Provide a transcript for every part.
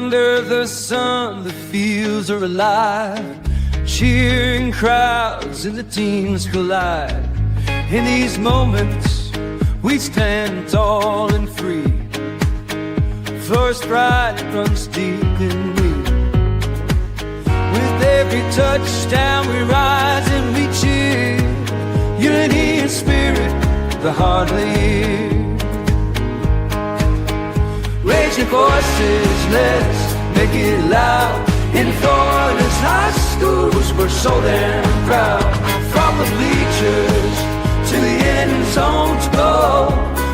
Under the sun, the fields are alive. Cheering crowds and the teams collide. In these moments, we stand tall and free. First pride runs deep in me. With every touchdown, we rise and we cheer. Unity and spirit, the heart of the year. Raise your voices, let's make it loud. In Florida's high schools, we're so damn proud. From the bleachers to the end zone to go,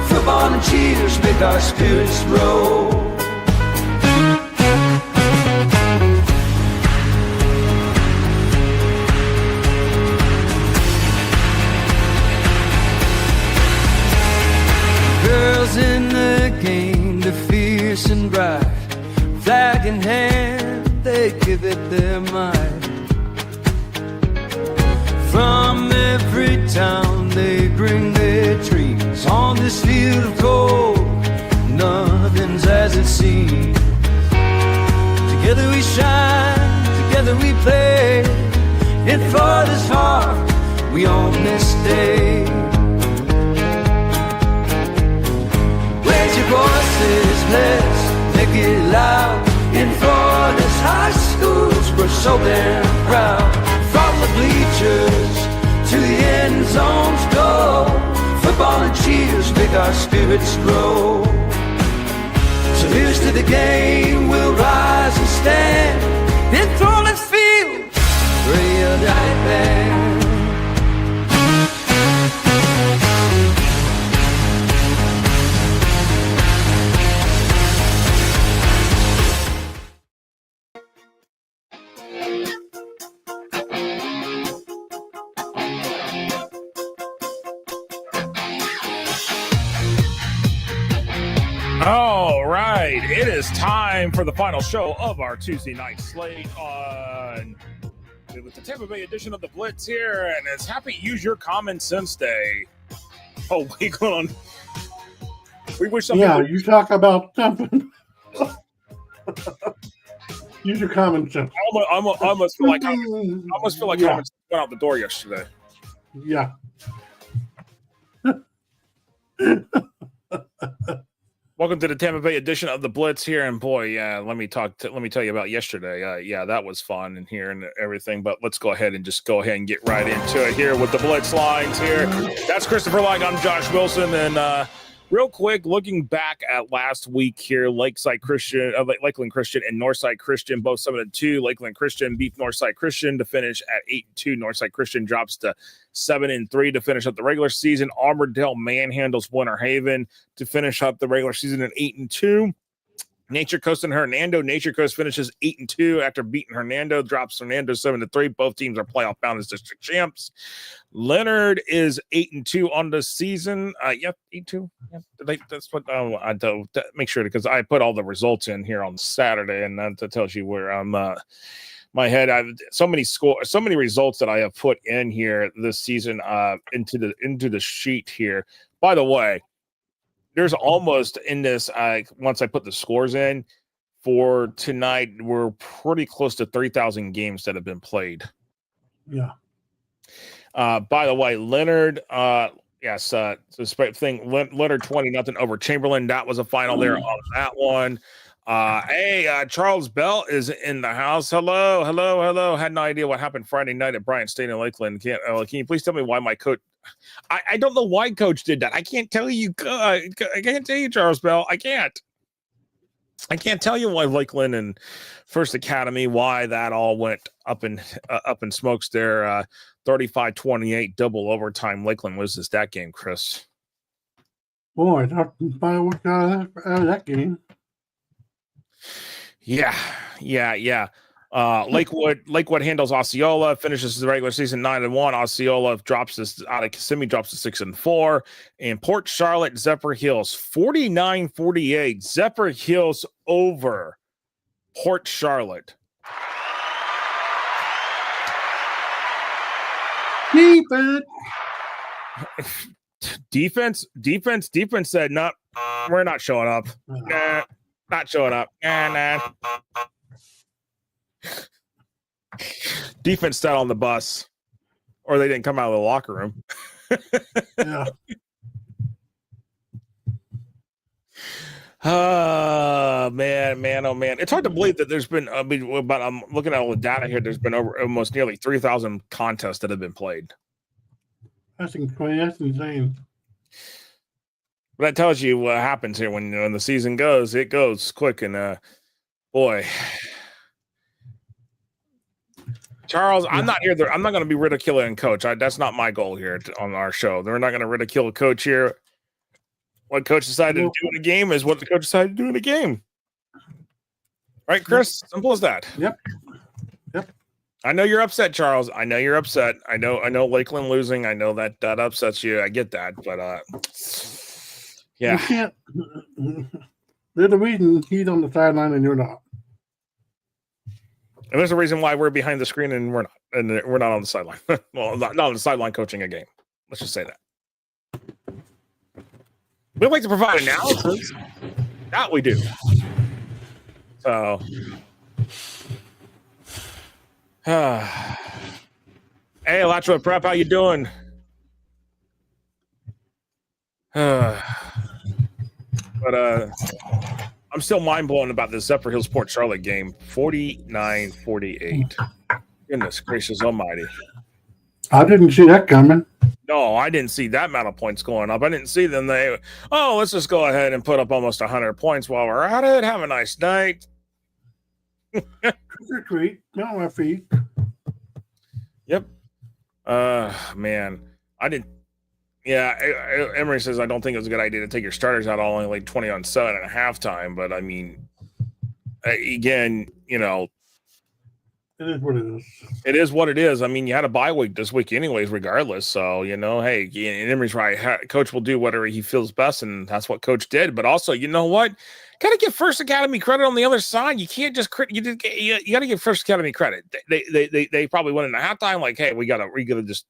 football and cheers make our spirits grow. Girls in the game, they're fierce and bright. Flag in hand, they give it their might. From every town they bring their dreams. On this field of gold, nothing's as it seems. Together we shine, together we play. In Florida's heart, we own this day. Raise your voices, let's make it loud. In Florida's high schools, we're so damn proud. From the bleachers to the end zones go, football and cheers make our spirits grow. So here's to the game, we'll rise and stand. In Florida's field, real night band. All right, it is time for the final show of our Tuesday night slate on with the Tampa Bay edition of the Blitz here, and it's Happy Use Your Common Sense Day. Oh, wait, hold on. We wish something. Yeah, you talk about something. Use your common sense. I almost feel like I went out the door yesterday. Yeah. Welcome to the Tampa Bay edition of the Blitz here, and boy, yeah, let me tell you about yesterday. Yeah, that was fun and here and everything. But let's go ahead and get right into it here with the Blitz lines here. That's Christopher Lang. I'm Josh Wilson, and real quick, looking back at last week here, Lakeland Christian and Northside Christian both 7-2. Lakeland Christian beat Northside Christian to finish at 8-2. Northside Christian drops to 7-3 to finish up the regular season. Auburndale manhandles Winter Haven to finish up the regular season at 8-2. Nature Coast and Hernando. Nature Coast finishes 8-2 after beating Hernando, drops Hernando 7-3. Both teams are playoff bound as district champs. Leonard is 8-2 on the season. 8-2. Yeah, that's what I do. Make sure, because I put all the results in here on Saturday, and that tells you where I'm. My head. I've so many results that I have put in here this season into the sheet here. By the way, there's almost in this, once I put the scores in for tonight, we're pretty close to 3,000 games that have been played. Yeah. By the way, Leonard, yes, Leonard 20-0 over Chamberlain. That was a final there on that one. Charles Bell is in the house. Hello. Had no idea what happened Friday night at Bryant State in Lakeland. Can you please tell me why my coach? I don't know why coach did that. I can't tell you. I can't tell you, Charles Bell. I can't tell you why Lakeland and First Academy, why that all went up in smokes there. 35-28 double overtime. Lakeland loses that game, Chris. Boy, I thought fireworks out of that game. Yeah. Lakewood handles Osceola, finishes the regular season 9-1. Osceola drops out of Kissimmee, drops to 6-4. And Port Charlotte, Zephyr Hills, 49-48. Zephyr Hills over Port Charlotte. Defense said, no, we're not showing up. Nah. Not showing up. Nah. Defense sat on the bus, or they didn't come out of the locker room. Yeah. Oh man! It's hard to believe that there's been. But I'm looking at all the data here. There's been over almost nearly 3,000 contests that have been played. That's insane. But that tells you what happens here when the season goes. It goes quick, and boy, Charles, I'm not here. I'm not going to be ridiculing Coach. That's not my goal here on our show. They're not going to ridicule a coach here. What coach decided to do in a game is what the coach decided to do in a game. Right, Chris? Simple as that. Yep. I know you're upset, Charles. I know you're upset. I know Lakeland losing. I know that upsets you. I get that. But yeah. You can't. There's a reason he's on the sideline and you're not. And there's a reason why we're behind the screen and we're not. And we're not on the sideline. Well, not on the sideline coaching a game. Let's just say that. We like to provide analysis. That we do. So, hey, Alachua Prep, how you doing? But I'm still mind blown about this Zephyr Hills Port Charlotte game. 49-48. Goodness gracious almighty. I didn't see that coming. No, I didn't see that amount of points going up. I didn't see them. Let's just go ahead and put up almost 100 points while we're at it. Have a nice night. Trick or treat. Not my feet. Yep. Man, I didn't. Yeah, Emery says I don't think it was a good idea to take your starters out only like 20 on 7 at halftime. But I mean, again, it is what it is. It is what it is. I mean, you had a bye week this week anyways, regardless. So, hey, Emery's right. Coach will do whatever he feels best, and that's what Coach did. But also, you know what? Got to give First Academy credit on the other side. You can't just you got to give First Academy credit. They probably went into halftime like, hey, we got to just,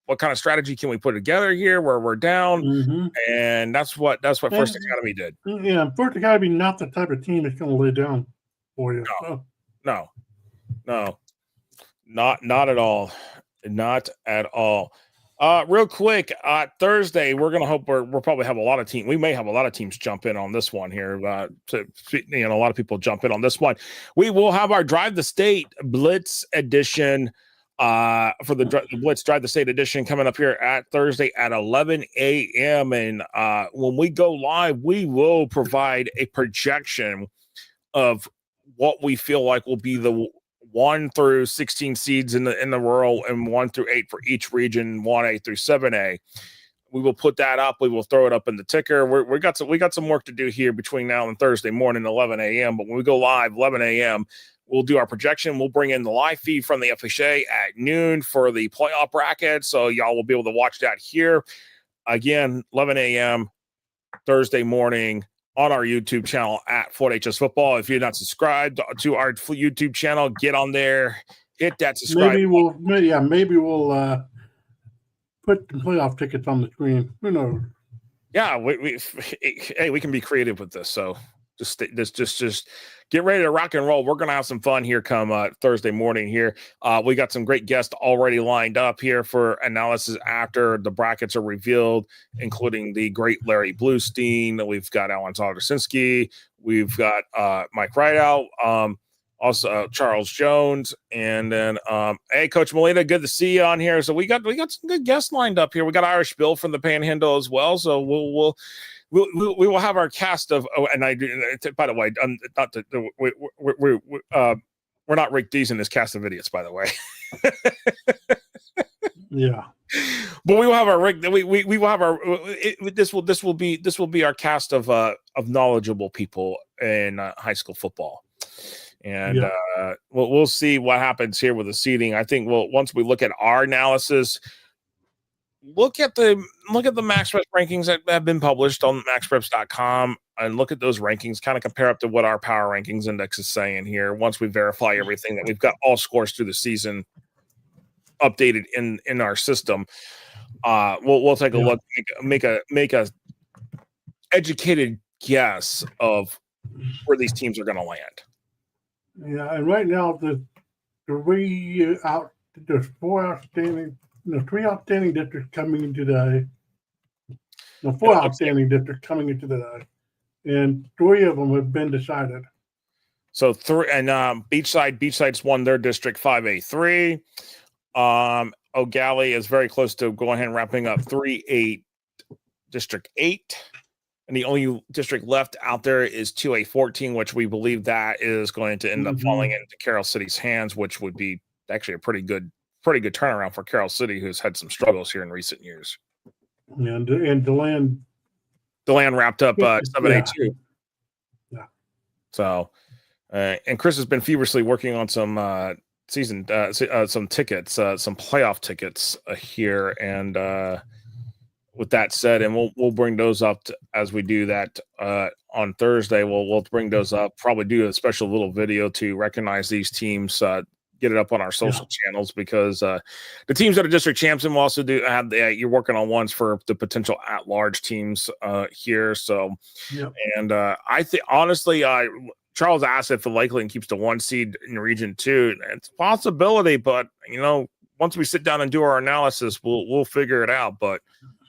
what kind of strategy can we put together here where we're down? Mm-hmm. And that's what First Academy did. Yeah, First Academy not the type of team that's going to lay down for you. No, not at all. Not at all. Real quick, Thursday, we're going to hope we'll probably have a lot of teams. We may have a lot of teams jump in on this one here. A lot of people jump in on this one. We will have our Drive the State Blitz edition for the Blitz Drive the State edition coming up here at Thursday at 11 a.m. And when we go live, we will provide a projection of what we feel like will be the 1 through 16 seeds in the rural and 1 through 8 for each region, 1A through 7A. We will put that up. We will throw it up in the ticker. We got some work to do here between now and Thursday morning, 11 a.m. But when we go live, 11 a.m., we'll do our projection. We'll bring in the live feed from the FHSAA at noon for the playoff bracket. So y'all will be able to watch that here. Again, 11 a.m. Thursday morning on our YouTube channel at FHS Football. If you're not subscribed to our YouTube channel, get on there, hit that subscribe. Maybe we'll put the playoff tickets on the screen. Who knows? Yeah, we can be creative with this. So just get ready to rock and roll. We're gonna have some fun here come Thursday morning here. We got some great guests already lined up here for analysis after the brackets are revealed, including the great Larry Bluestein. We've got Alan Todersinski. We've got Mike Rideout. Also Charles Jones, and then hey, Coach Molina, good to see you on here. So we got some good guests lined up here. We got Irish Bill from the Panhandle as well. So we will have our cast of. Oh, and I do. By the way, we're not Rick Dees in this cast of idiots. By the way. Yeah. But we will have our Rick. We will have our. This will be our cast of knowledgeable people in high school football. And we'll see what happens here with the seeding. I think once we look at our analysis, look at the MaxPreps rankings that have been published on maxpreps.com and look at those rankings, kind of compare up to what our power rankings index is saying here. Once we verify everything, that we've got all scores through the season updated in our system, we'll take a look, make a educated guess of where these teams are going to land. Yeah, and right now there's three outstanding districts coming in today. No, four outstanding districts coming into today, and three of them have been decided. So Beachside's won their district 5A3. O'Galley is very close to going ahead and wrapping up 3A District 8. And the only district left out there is 2A14, which we believe that is going to end up falling into Carroll City's hands, which would be actually a pretty good turnaround for Carroll City, who's had some struggles here in recent years. And DeLand wrapped up 7A2. Yeah. So, and Chris has been feverishly working on some some tickets, some playoff tickets here, and with that said, and we'll bring those up as we do that on Thursday. We'll bring those up. Probably do a special little video to recognize these teams. Get it up on our social channels, because the teams that are district champs, and we'll also do have you're working on ones for the potential at-large teams here. So, and I think honestly, Charles asked if the Lakeland keeps the 1 seed in Region 2. It's a possibility, but once we sit down and do our analysis, we'll figure it out. But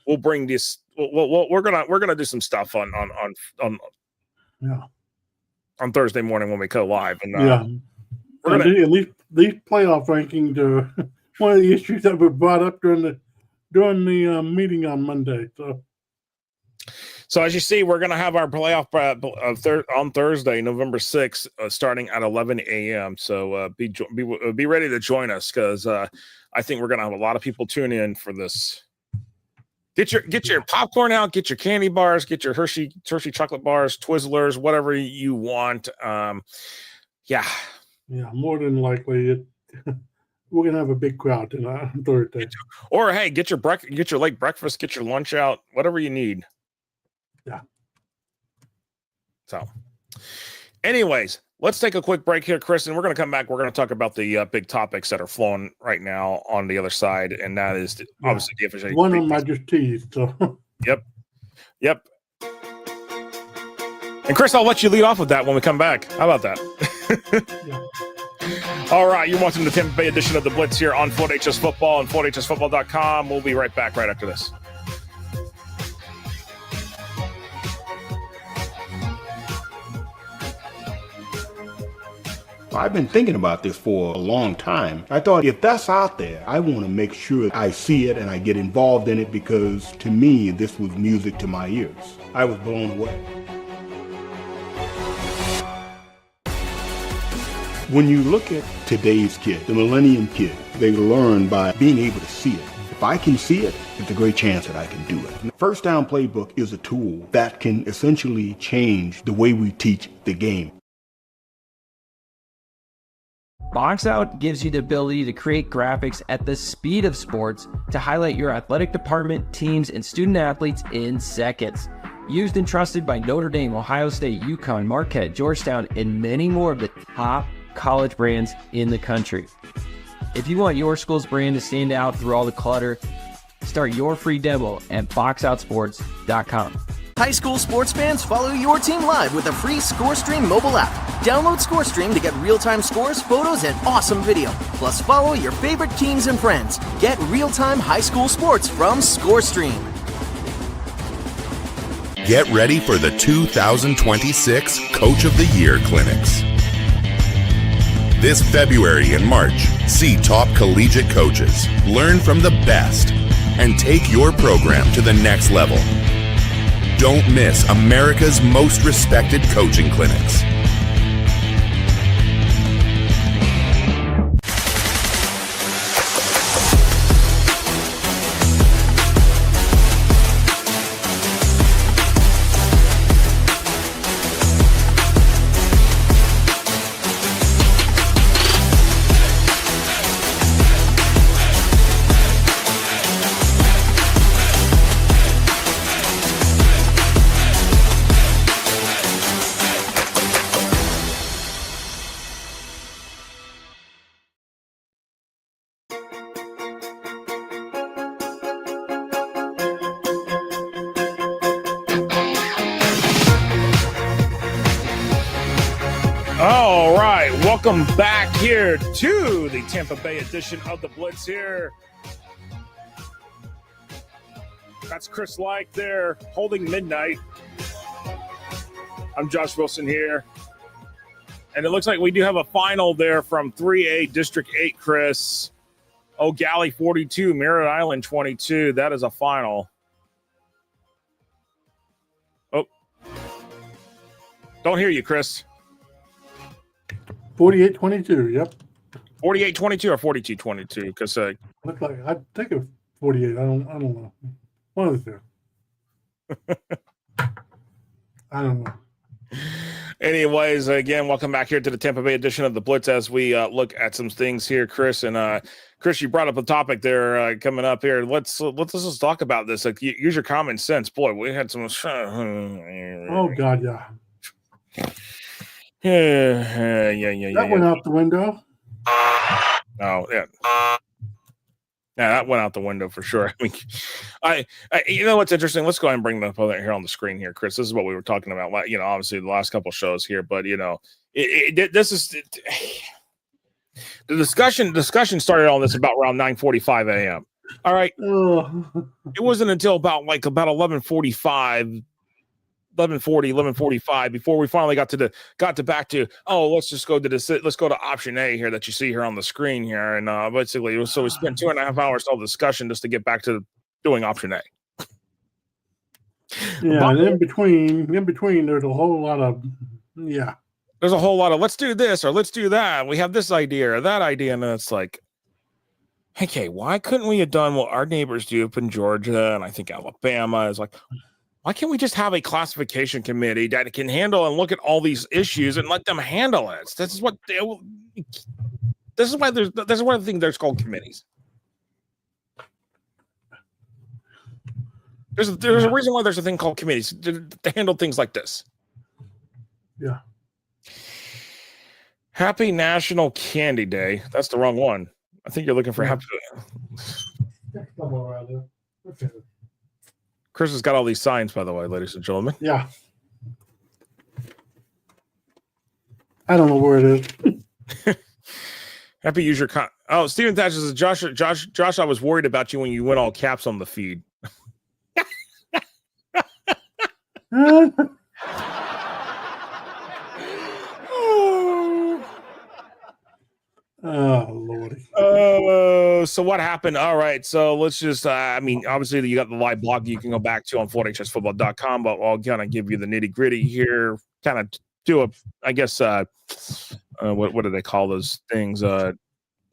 we'll bring this. We're gonna do some stuff on Thursday morning when we go live. And these playoff rankings are one of the issues that were brought up during the meeting on Monday. So as you see, we're going to have our playoff on Thursday, November 6th, starting at 11 a.m. So be ready to join us, because I think we're going to have a lot of people tune in for this. Get your popcorn out, get your candy bars, get your Hershey chocolate bars, Twizzlers, whatever you want. More than likely we're gonna have a big crowd tonight on Thursday. Or hey, get your late breakfast, get your lunch out, whatever you need. Yeah. So, anyways, let's take a quick break here, Chris, and we're going to come back. We're going to talk about the big topics that are flowing right now on the other side, and that is obviously the FHSAA. One of them I just teased. So. Yep. And Chris, I'll let you lead off with that when we come back. How about that? All right, you're watching the Tampa Bay edition of the Blitz here on Fort HS Football and FortHSFootball.com. We'll be right back right after this. I've been thinking about this for a long time. I thought, if that's out there, I want to make sure I see it and I get involved in it, because to me, this was music to my ears. I was blown away. When you look at today's kid, the millennium kid, they learn by being able to see it. If I can see it, it's a great chance that I can do it. First Down Playbook is a tool that can essentially change the way we teach the game. Box Out gives you the ability to create graphics at the speed of sports to highlight your athletic department, teams, and student athletes in seconds. Used and trusted by Notre Dame, Ohio State, UConn, Marquette, Georgetown, and many more of the top college brands in the country. If you want your school's brand to stand out through all the clutter, start your free demo at boxoutsports.com. High school sports fans, follow your team live with a free ScoreStream mobile app. Download ScoreStream to get real-time scores, photos, and awesome video. Plus, follow your favorite teams and friends. Get real-time high school sports from ScoreStream. Get ready for the 2026 Coach of the Year Clinics. This February and March, see top collegiate coaches, learn from the best, and take your program to the next level. Don't miss America's most respected coaching clinics. All right, welcome back here to the Tampa Bay edition of the Blitz here. That's Chris Like there holding midnight. I'm Josh Wilson here. And it looks like we do have a final there from 3A District 8, Chris. O'Galley 42, Merritt Island 22. That is a final. Oh. Don't hear you, Chris. 48-22, yep. 48-22 or 42-22? Because Look like I think of 48. I don't know. One of the two. I don't know. anyways, again, welcome back here to the Tampa Bay edition of the Blitz as we look at some things here, Chris. And Chris, you brought up a topic there coming up here. Let's just talk about this. Like, use your common sense, boy. We had some. Oh God, yeah. Yeah. That went out the window. Oh yeah. Yeah, that went out the window for sure. I mean, I you know what's interesting? Let's go ahead and bring that up here on the screen here, Chris. This is what we were talking about. You know, obviously the last couple of shows here, but you know, this is the discussion started on this about around 9:45 a.m. All right, it wasn't until about 11:45 before we finally got back to let's just go to let's go to option A here that you see here on the screen here. And basically so we spent 2.5 hours all discussion just to get back to doing option A. Yeah, but, and in between there's a whole lot of there's a whole lot of let's do this or let's do that. We have this idea or that idea, and then it's like, okay, why couldn't we have done what our neighbors do up in Georgia and I think Alabama is like, why can't we just have a classification committee that can handle and look at all these issues and let them handle it? This is one of the things there's called committees. There's a reason why there's a thing called committees to handle things like this. Yeah. Happy National Candy Day. That's the wrong one. I think you're looking for happy. Okay. Chris has got all these signs, by the way, ladies and gentlemen. Yeah. I don't know where it is. Happy user Stephen Thatcher says, Josh, I was worried about you when you went all caps on the feed. Oh, Lordy. So what happened? All right. So let's just, obviously you got the live blog you can go back to on FloorHSFootball.com, but I'll kind of give you the nitty gritty here. Kind of do what do they call those things?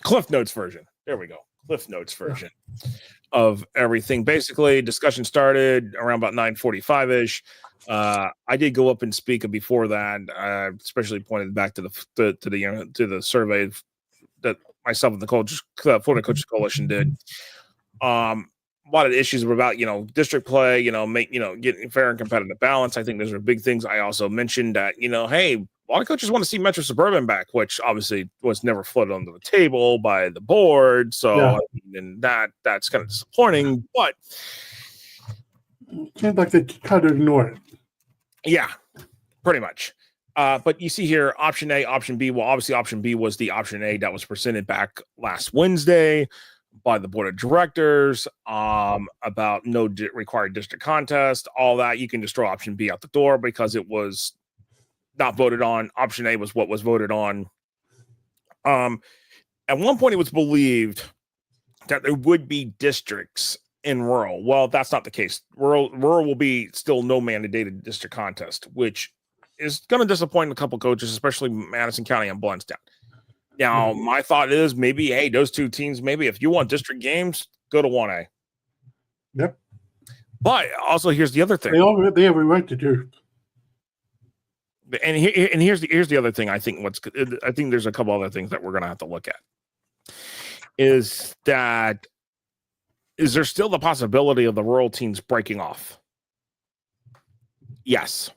Cliff Notes version. There we go. Cliff Notes version of everything. Basically, discussion started around about 9:45-ish. I did go up and speak before that, especially pointed back to the survey that myself and the Florida Coaches Coalition did. A lot of the issues were about, district play, getting fair and competitive balance. I think those are big things. I also mentioned that, hey, a lot of coaches want to see Metro Suburban back, which obviously was never floated onto the table by the board. So and that's kind of disappointing, but seems like they try to ignore it. Yeah, pretty much. But you see here, option A, option B. Well, obviously, option B was the option A that was presented back last Wednesday by the board of directors about no required district contest, all that. You can just throw option B out the door because it was not voted on. Option A was what was voted on. At one point, it was believed that there would be districts in rural. Well, that's not the case. Rural will be still no mandated district contest, which is going to disappoint a couple coaches, especially Madison County and Blountstown. Now, my thought is maybe, hey, those two teams, maybe if you want district games, go to 1A. Yep. But also, here's the other thing. They have a right to do. And here's the other thing. I think there's a couple other things that we're going to have to look at. Is there still the possibility of the rural teams breaking off? Yes.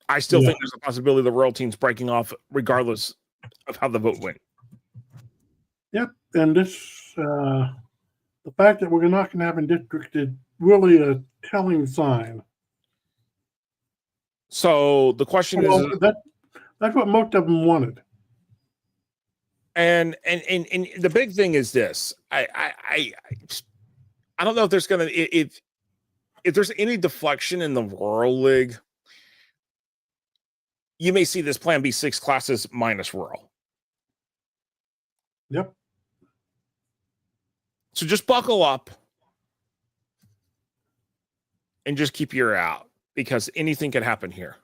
I still think there's a possibility of the rural teams breaking off regardless of how the vote went. Yep. And this, the fact that we're not going to have in district is really a telling sign. So the question is That's what most of them wanted. And the big thing is this. I don't know if there's gonna if there's any deflection in the rural league, you may see this Plan B 6 classes minus rural. Yep. So just buckle up and just keep your ear out because anything can happen here.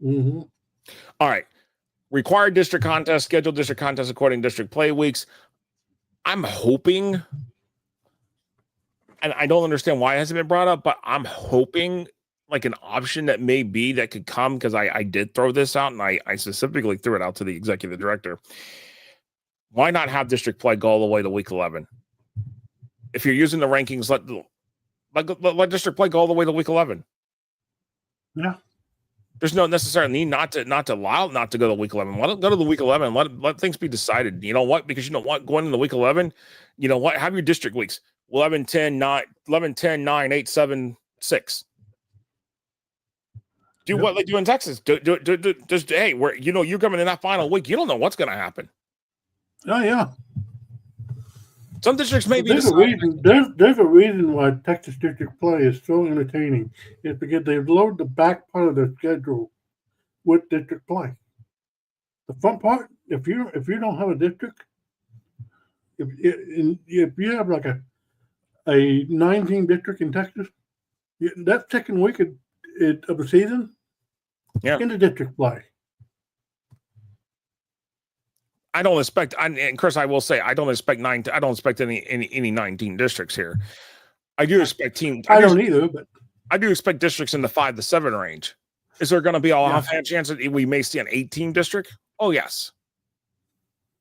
Mm-hmm. All right. Required district contest, scheduled district contest according to district play weeks. I'm hoping, and I don't understand why it hasn't been brought up, but I'm hoping like an option that may be that could come because I did throw this out and I specifically threw it out to the executive director. Why not have district play go all the way to week 11? If you're using the rankings, let district play go all the way to week 11. Yeah. There's no necessary need not to allow not to go to week 11. Let it go to the week 11. Let things be decided. You know what? Because you know what? Going into week 11, you know what? Have your district weeks 11, 10, 9, 11, 10, 9, 8, 7, 6. Do what they do in Texas. Just hey, where you're coming in that final week. You don't know what's going to happen. Oh yeah. Some districts may be. There's a reason why Texas district play is so entertaining. It's because they load the back part of their schedule with district play. The front part, if you don't have a district, if you have like a 9-team district in Texas, that second week of the season, into district play. I don't expect, and Chris, I will say, I don't expect any 19 districts here. I do expect teams. I don't either, but I do expect districts in the 5 to 7 range. Is there going to be a half-hand chance that we may see an 18 district? Oh yes.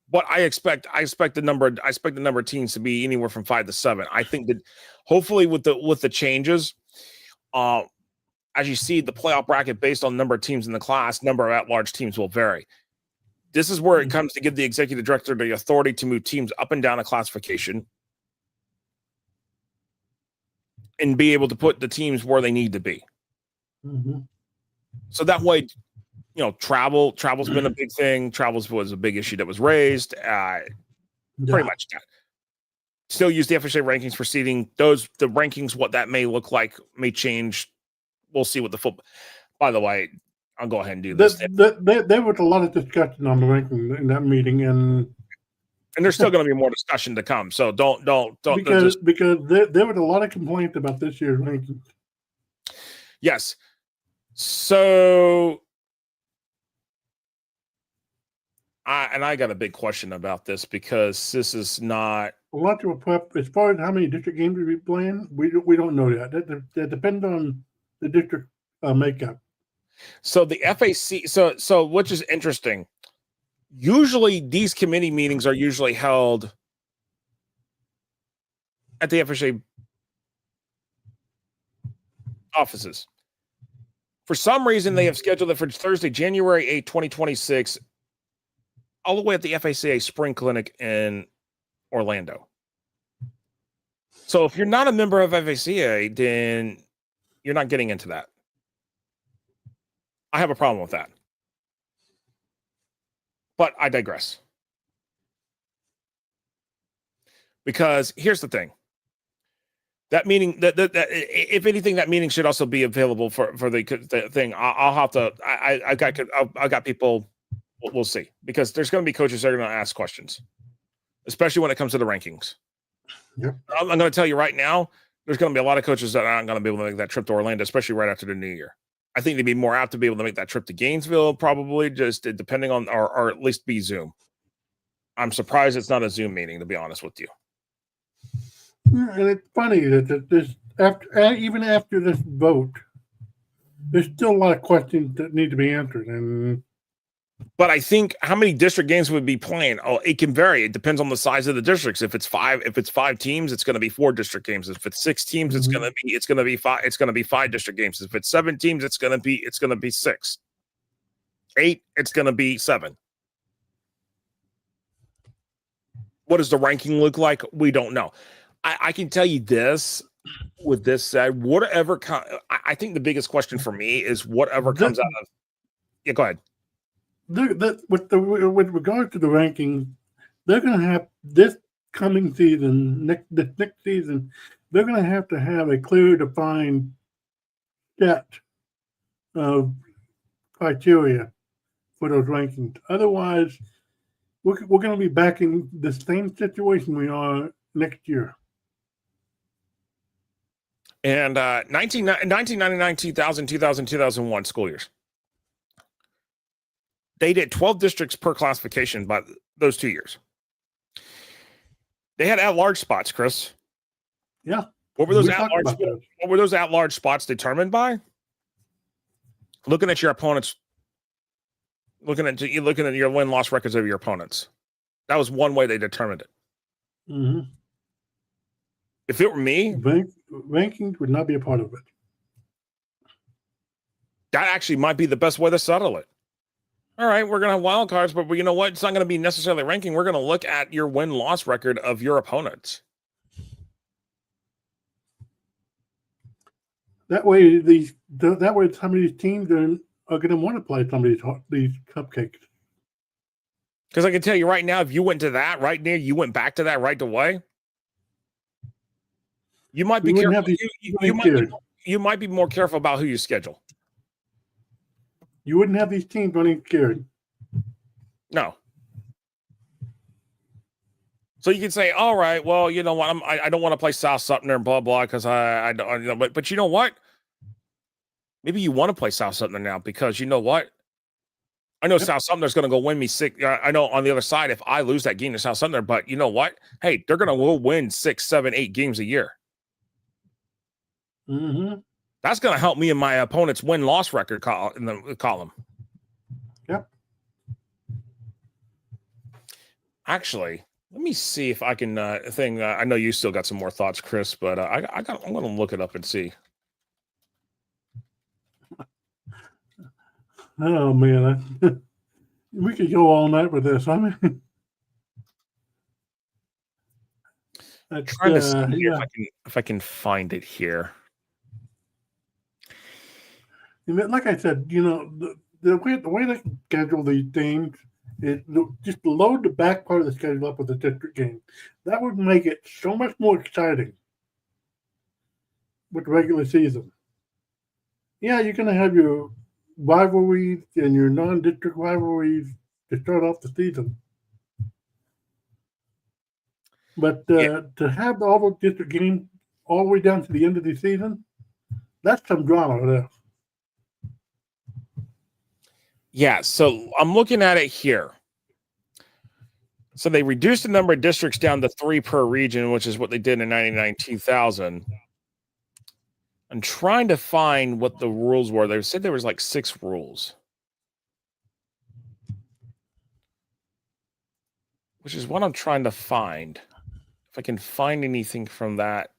But I expect the number of teams to be anywhere from 5 to 7. I think that hopefully with the changes, as you see the playoff bracket based on number of teams in the class, number of at-large teams will vary. This is where it comes to give the executive director the authority to move teams up and down a classification and be able to put the teams where they need to be. Mm-hmm. So that way, travel's been a big thing. Travel was a big issue that was raised. Pretty much that. Still use the FHSAA rankings for seeding. The rankings, what that may look like, may change. We'll see what the football. By the way, I'll go ahead and do this. There was a lot of discussion on the ranking in that meeting, and there's still going to be more discussion to come. So don't because there was a lot of complaints about this year's rankings. Yes. So, I got a big question about this because this is not a lot of prep as far as how many district games we be playing. We don't know yet. That depends on the district makeup. So the FAC, so which is interesting. Usually these committee meetings are usually held at the FHSAA offices. For some reason, they have scheduled it for Thursday, January 8, 2026, all the way at the FHSAA Spring Clinic in Orlando. So if you're not a member of FHSAA, then you're not getting into that. I have a problem with that. But I digress. Because here's the thing. That meeting, that if anything, that meeting should also be available for the thing. I'll have to. I got people. We'll see, because there's going to be coaches that are going to ask questions, especially when it comes to the rankings. Yep. I'm going to tell you right now, there's going to be a lot of coaches that aren't going to be able to make that trip to Orlando, especially right after the new year. I think they'd be more apt to be able to make that trip to Gainesville, probably just depending on, or at least be Zoom. I'm surprised it's not a Zoom meeting, to be honest with you. And it's funny that this even after this vote, there's still a lot of questions that need to be answered. But I think how many district games would be playing? Oh, it can vary. It depends on the size of the districts. If it's 5 teams, it's going to be 4 district games. If it's 6 teams, it's going to be 5. It's going to be 5 district games. If it's 7 teams, it's going to be 6. 8, it's going to be 7. What does the ranking look like? We don't know. I can tell you this. With this said, whatever. I think the biggest question for me is whatever comes out of. Yeah, go ahead. with regard to the ranking, they're going to have this coming season, next season, they're going to have a clear defined set of criteria for those rankings. Otherwise, we're going to be back in the same situation we are next year. And 1999, 2000, 2001 school years. They did 12 districts per classification by those 2 years. They had at-large spots, Chris. Yeah. What were those at-large spots determined by? Looking at your opponents, looking at your win-loss records of your opponents. That was one way they determined it. Mm-hmm. If it were me, rankings would not be a part of it. That actually might be the best way to settle it. All right, we're going to have wild cards, but you know what? It's not going to be necessarily ranking. We're going to look at your win-loss record of your opponents. That way, some of these teams are going to want to play some of these cupcakes. Because I can tell you right now, if you went to that right near, you went back to that right away, you might be careful. You might be more careful about who you schedule. You wouldn't have these teams running scared. No. So you can say, all right, well, you know what? I don't want to play South Sumter and blah, blah, because I don't, you know, but you know what? Maybe you want to play South Sumter now because you know what? I know South Sumter's going to go win me 6. I know on the other side, if I lose that game to South Sumter, but you know what? Hey, they're going to win 6, 7, 8 games a year. Mm-hmm. That's going to help me in my opponent's win-loss record in the column. Yep. Actually, let me see if I can I know you still got some more thoughts, Chris, but I'm going to look it up and see. Oh man, we could go all night with this. I mean, trying to see if I can find it here. Like I said, you know, the way they schedule these things is just load the back part of the schedule up with the district game. That would make it so much more exciting with the regular season. Yeah, you're going to have your rivalries and your non-district rivalries to start off the season. But to have all those district games all the way down to the end of the season, that's some drama there. Yeah, so I'm looking at it here. So they reduced the number of districts down to 3 per region, which is what they did in 1999-2000. I'm trying to find what the rules were. They said there was like 6 rules, which is what I'm trying to find. If I can find anything from that.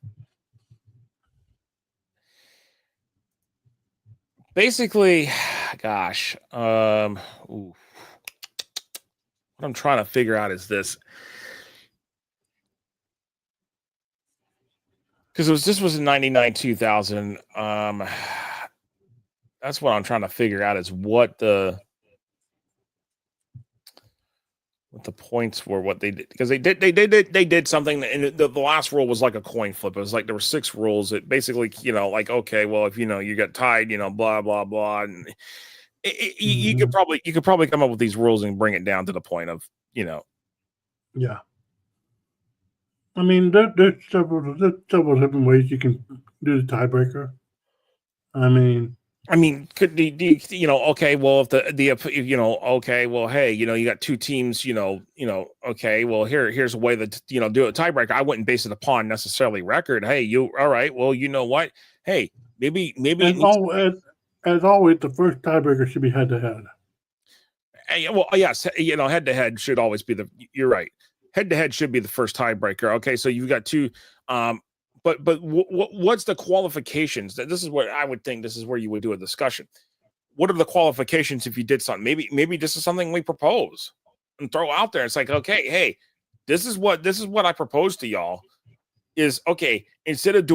Basically, gosh, what I'm trying to figure out is this. Because this was in 99-2000. That's what I'm trying to figure out is what the points were, what they did, because they did something, and the last rule was like a coin flip. It was like there were 6 rules. It basically, you know, like, okay, well, if you know you got tied, you know, blah blah blah, and you could probably come up with these rules and bring it down to the point of, you know, yeah. I mean, there's several different ways you can do the tiebreaker. I mean, could you know? Okay, well, if you know, okay, well, hey, you know, you got 2 teams, you know, okay, well, here's a way that, you know, do a tiebreaker. I wouldn't base it upon necessarily record. Hey, all right, well, you know what? Hey, maybe. As always, the first tiebreaker should be head to head. Well, yes, you know, head to head should always be you're right. Head to head should be the first tiebreaker. Okay, so you've got 2. But what's the qualifications? This is what I would think. This is where you would do a discussion. What are the qualifications if you did something? Maybe this is something we propose and throw out there. It's like, okay, hey, this is what I propose to y'all. Is okay, instead of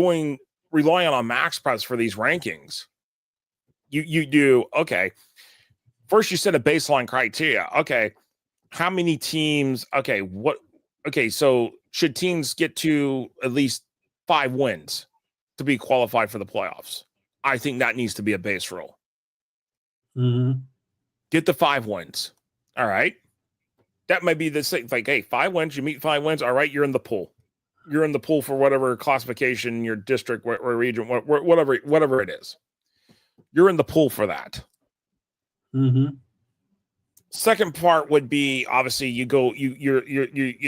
relying on max press for these rankings, you do okay. first you set a baseline criteria. Okay, how many teams? Okay, so should teams get to at least 5 wins to be qualified for the playoffs? I think that needs to be a base rule. Mm-hmm. Get the 5 wins. All right. That might be the same. Like, hey, 5 wins, you meet 5 wins. All right, you're in the pool. You're in the pool for whatever classification, your district or region, whatever it is. You're in the pool for that. Mm-hmm. Second part would be obviously you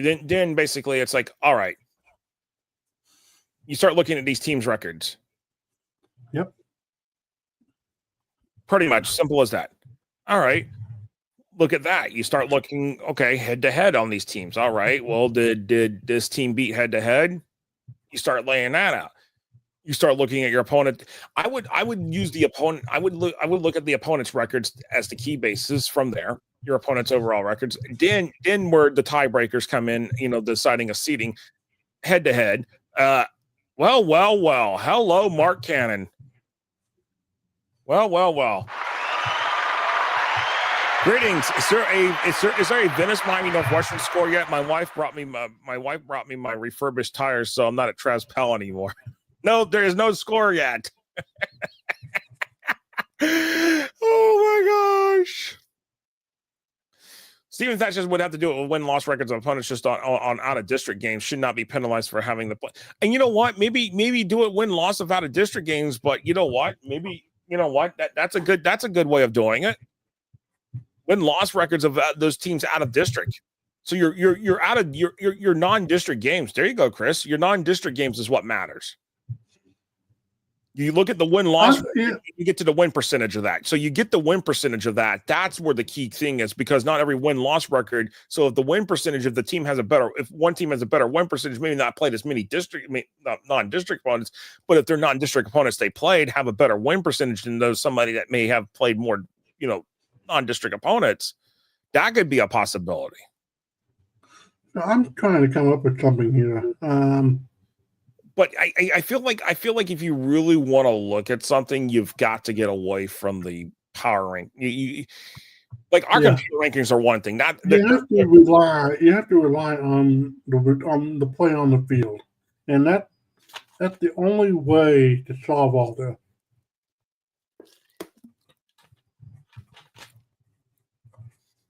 then basically it's like, all right, you start looking at these teams' records. Yep. Pretty much simple as that. All right. Look at that. You start looking, okay, head to head on these teams. All right. Well, did this team beat head to head? You start laying that out. You start looking at your opponent. I would use the opponent. I would look at the opponent's records as the key basis from there. Your opponent's overall records. Then where the tiebreakers come in, deciding a seeding head to head. Well. Hello, Mark Cannon. Well. Greetings. Is there a Venice Miami Northwestern score yet? My wife brought me my refurbished tires, so I'm not at Traz Pell anymore. No, there is no score yet. Oh my gosh. Steven Thatcher would have to do it with win-loss records of opponents just on out-of-district games. Should not be penalized for having the play. And you know what? Maybe do it win-loss of out-of-district games. But you know what? Maybe that's a good way of doing it. Win-loss records of those teams out of district. So you're out of your non-district games. There you go, Chris. Your non-district games is what matters. You look at the win-loss, you get to the win percentage of that. So you get the win percentage of that. That's where the key thing is, because not every win-loss record. So if the win percentage of the team if one team has a better win percentage, maybe not played as many non-district opponents, but if they're non-district opponents they played have a better win percentage than somebody that may have played more, non-district opponents, that could be a possibility. I'm trying to come up with something here. But I feel like if you really want to look at something, you've got to get away from the power rank. Like our computer rankings are one thing. You have to rely on the play on the field, and that's the only way to solve all this.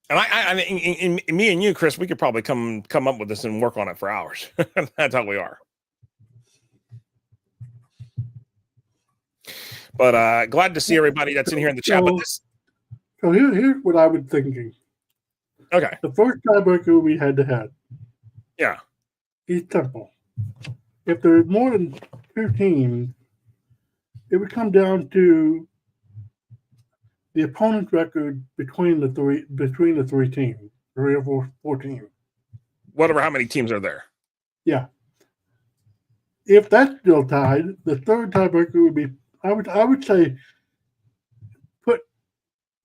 And me and you, Chris, we could probably come up with this and work on it for hours. That's how we are. But glad to see everybody that's in here in the chat. So here's what I was thinking. Okay. The first tiebreaker we had to have. Yeah. Is simple. If there's more than 2 teams, it would come down to the opponent's record between the three teams, 3 or 4 teams. Whatever, how many teams are there? Yeah. If that's still tied, the third tiebreaker would be, I would say, put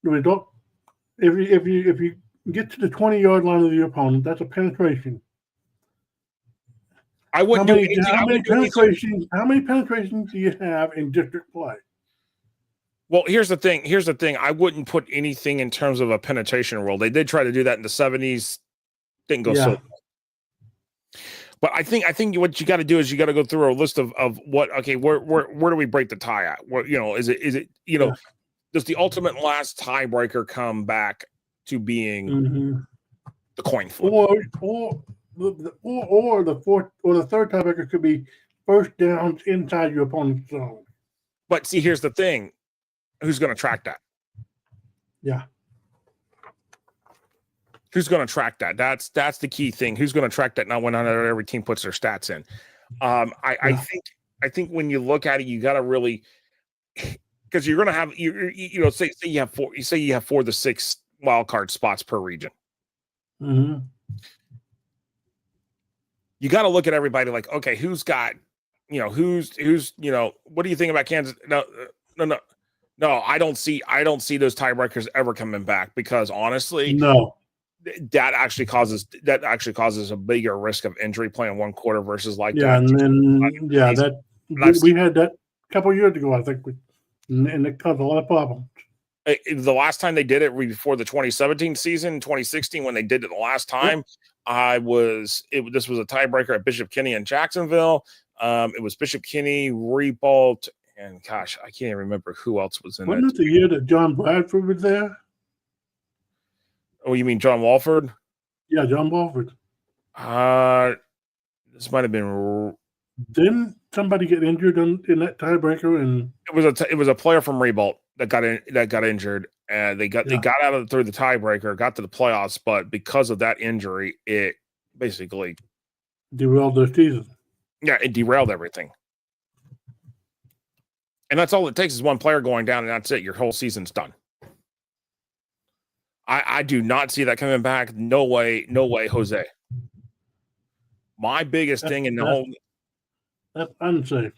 the result. If you get to the 20-yard line of the opponent, that's a penetration. I wouldn't do anything. How many penetrations do you have in district play? Well, here's the thing. I wouldn't put anything in terms of a penetration rule. They did try to do that in the 70s. Didn't go so well. But I think what you got to do is you got to go through a list of what, okay, where do we break the tie at? What, is it does the ultimate last tiebreaker come back to being the coin flip? Or the fourth or the third tiebreaker could be first downs inside your opponent's zone. But see, here's the thing. Who's going to track that? Yeah. Who's going to track that? That's the key thing. Who's going to track that? Not when every team puts their stats in. I think when you look at it, you got to really, because you're going to have say you have 4. You say you have 4 to 6 wild card spots per region. Mm-hmm. You got to look at everybody like, okay, who's got, who's what do you think about Kansas? No, I don't see those tiebreakers ever coming back, because honestly, that actually causes a bigger risk of injury playing one quarter versus like that. And then we had that a couple of years ago, I think, and it caused a lot of problems. The last time they did it before the 2017 season, 2016, when they did it the last time, this was a tiebreaker at Bishop Kenny in Jacksonville. It was Bishop Kenny, Ribault, and gosh, I can't remember who else was in it. Wasn't it the year that John Bradford was there? Oh, you mean John Walford? Yeah, John Walford. This might have been. Didn't somebody get injured in that tiebreaker? And it was a player from Ribault that got injured, and they got out through the tiebreaker, got to the playoffs, but because of that injury, it basically derailed their season. Yeah, it derailed everything. And that's all it takes is one player going down, and that's it. Your whole season's done. I do not see that coming back. No way, Jose. My biggest thing in the whole... That's unsafe.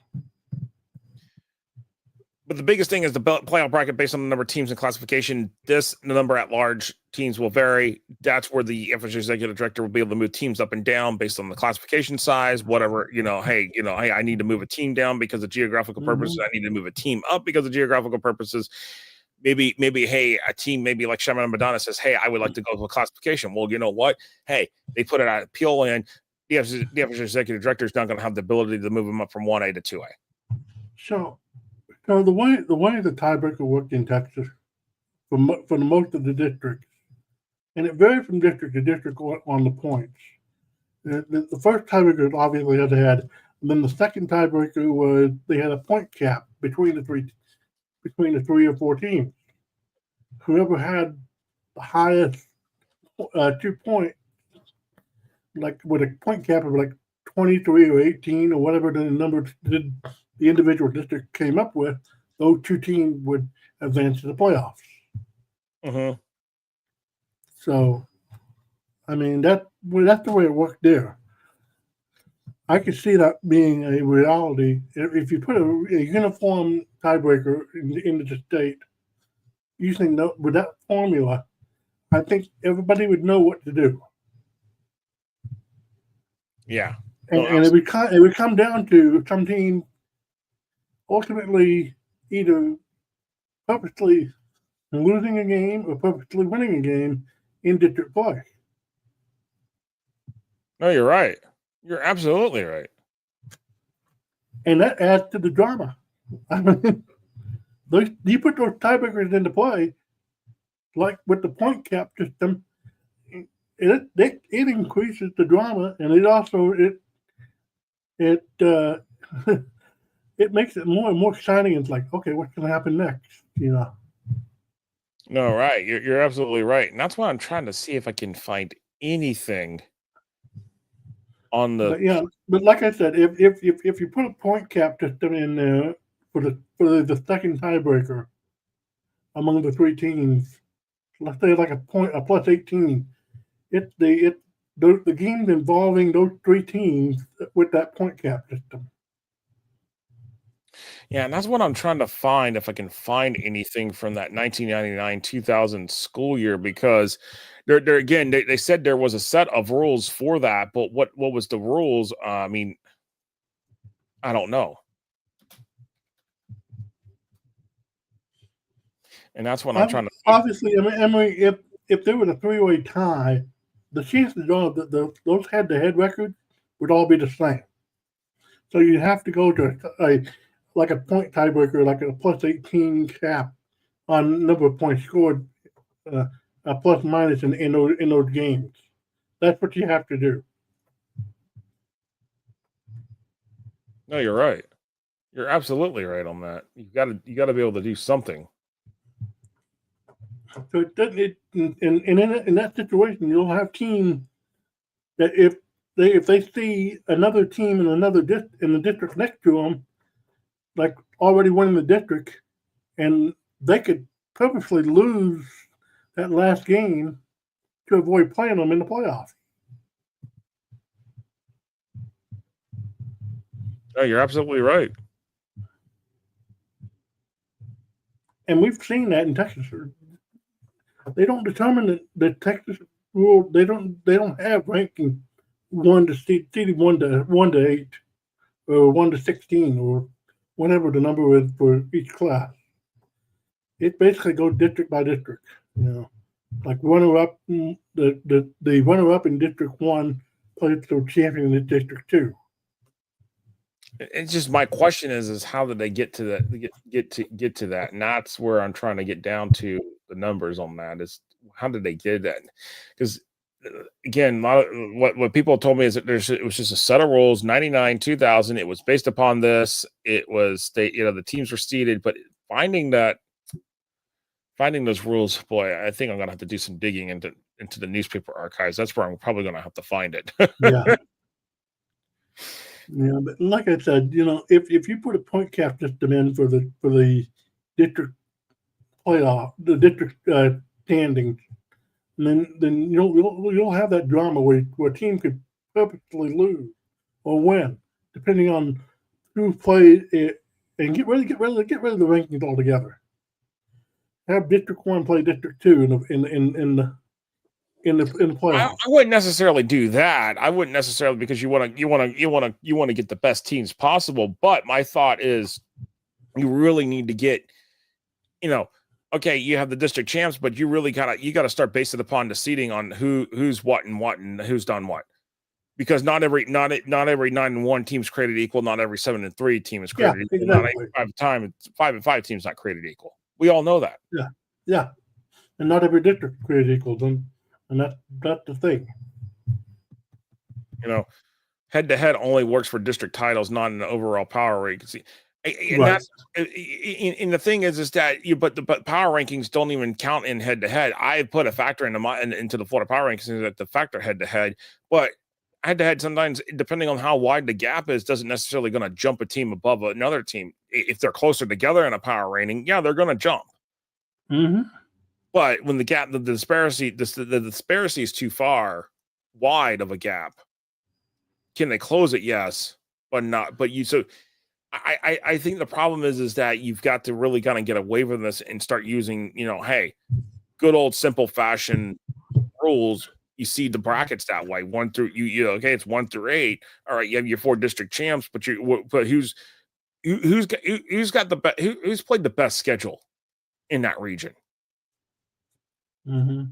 But the biggest thing is the playoff bracket based on the number of teams in classification. The number at large teams will vary. That's where the FHSAA executive director will be able to move teams up and down based on the classification size, whatever, hey, I need to move a team down because of geographical purposes. I need to move a team up because of geographical purposes. Maybe, hey, a team maybe like Shaman and Madonna says, hey, I would like to go to a classification. Well, you know what? Hey, they put it on appeal, and the FHSAA executive director is not going to have the ability to move them up from 1A to 2A. So the way the tiebreaker worked in Texas for most of the districts, and it varied from district to district on the points. The first tiebreaker obviously had, and then the second tiebreaker was they had a point cap between the three or four teams. Whoever had the highest 2 points, like with a point cap of like 23 or 18 or whatever the number the individual district came up with, those two teams would advance to the playoffs. Mm-hmm. So, I mean, that's the way it worked there. I could see that being a reality if you put a uniform tiebreaker into the state using with that formula. I think everybody would know what to do. Yeah, and it would come down to some team ultimately either purposely losing a game or purposely winning a game in district play. No, you're right. You're absolutely right. And that adds to the drama. I mean, you put those tiebreakers into play, like with the point cap system, it increases the drama, and it also it makes it more and more exciting. It's like, okay, what's going to happen next? No, right. You're absolutely right, and that's why I'm trying to see if I can find anything on the. But like I said, if you put a point cap system in there for the second tiebreaker among the three teams, let's say like a plus 18, the games involving those three teams with that point cap system. Yeah, and that's what I'm trying to find, if I can find anything from that 1999-2000 school year, because they said there was a set of rules for that, but what was the rules? I mean, I don't know. And that's what I'm trying to. Obviously, I mean, if there was a three-way tie, the chances are that those head-to-head records would all be the same. So you have to go to a point tiebreaker, like a plus 18 cap on number of points scored, a plus minus in those games. That's what you have to do. No, you're right. You're absolutely right on that. You got to be able to do something. So in that situation, you'll have teams that if they see another team in in the district next to them, like already winning the district, and they could purposely lose that last game to avoid playing them in the playoffs. No, you're absolutely right. And we've seen that in Texas. They don't determine the Texas rule. They don't have ranking seeded 1 to 8 or 1 to 16 or whatever the number is for each class. it basically goes district by district. Like runner-up, the runner-up in District 1 plays the champion in District 2. It's just my question is how did they get to that? Get to that? And that's where I'm trying to get down to the numbers on that. Is how did they get that? Because again, what people told me is that it was just a set of rules. 99, 2000. It was based upon this. It was the teams were seeded, but finding those rules, boy, I think I'm gonna have to do some digging into the newspaper archives. That's where I'm probably gonna have to find it. Yeah. Yeah, but like I said, if you put a point cap system in for the district playoff, the district standings, then you'll have that drama where a team could purposely lose or win, depending on who played it, and get rid of the rankings altogether. Have District 1 play District 2 in the playoffs. I wouldn't necessarily do that. I wouldn't necessarily, because you want to get the best teams possible. But my thought is, you really need to get, okay, you have the district champs, but you really gotta start basing upon the seeding on who's what and who's done what. Because not every 9-1 team's created equal. Not every 7-3 team is created equal. Exactly. Not 5-5 teams not created equal. We all know that. Yeah, and not every district created equal. And that's the thing. Head-to-head only works for district titles, not an overall power ranking. And Right. the thing is that but power rankings don't even count in head-to-head. I put a factor into the Florida power rankings that the factor head-to-head, but head-to-head sometimes, depending on how wide the gap is, doesn't necessarily going to jump a team above another team. If they're closer together in a power rating, yeah, they're going to jump. Mm-hmm. But when the disparity is too far wide of a gap, can they close it? Yes, but not. But I think the problem is that you've got to really kind of get away from this and start using, hey, good old simple fashion rules. You see the brackets that way, 1 through okay, it's 1 through 8. All right, you have your 4 district champs, but who's played the best schedule in that region? Mm-hmm.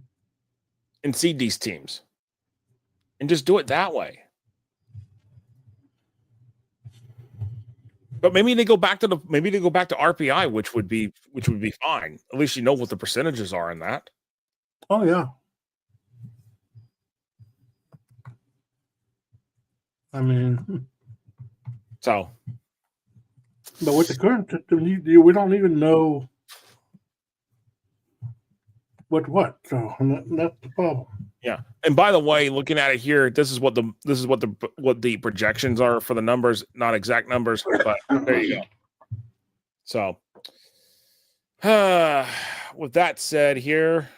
And seed these teams and just do it that way. But maybe they go back to RPI, which would be fine. At least you know what the percentages are in that. Oh yeah. I mean, so. But with the current system, we don't even know what. So that's the problem. Yeah. And by the way, looking at it here, this is what the projections are for the numbers, not exact numbers, but there you go. So, with that said, here.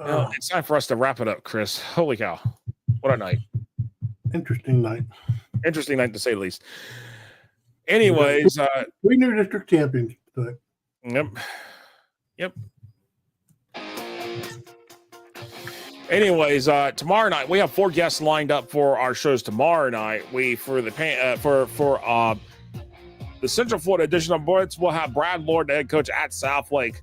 It's time for us to wrap it up, Chris. Holy cow. What a night. Interesting night. Interesting night, to say the least. Anyways. 3 new district champions today. Yep. Anyways, tomorrow night, we have 4 guests lined up for our shows tomorrow night. For the Central Florida edition of Blitz, we'll have Brad Lord, the head coach at Southlake,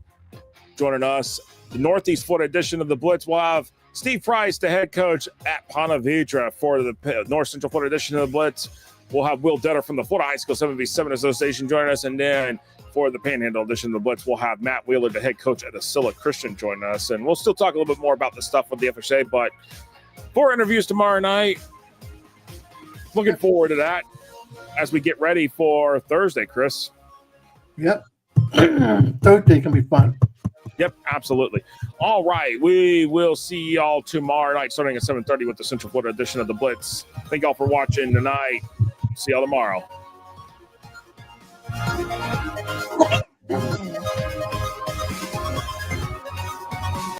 joining us. The Northeast Florida edition of the Blitz, we'll have Steve Price, the head coach at Ponte Vedra. For the North Central Florida edition of the Blitz, we'll have Will Detter from the Florida High School 7v7 Association joining us. And then for the Panhandle edition of the Blitz, we'll have Matt Wheeler, the head coach at Asilla Christian, join us. And we'll still talk a little bit more about the stuff with the FHSAA, but 4 interviews tomorrow night. Looking forward to that as we get ready for Thursday, Chris. Yep. Thursday can be fun. Yep, absolutely. All right, we will see y'all tomorrow night starting at 7:30 with the Central Florida edition of the Blitz. Thank y'all for watching tonight. See y'all tomorrow.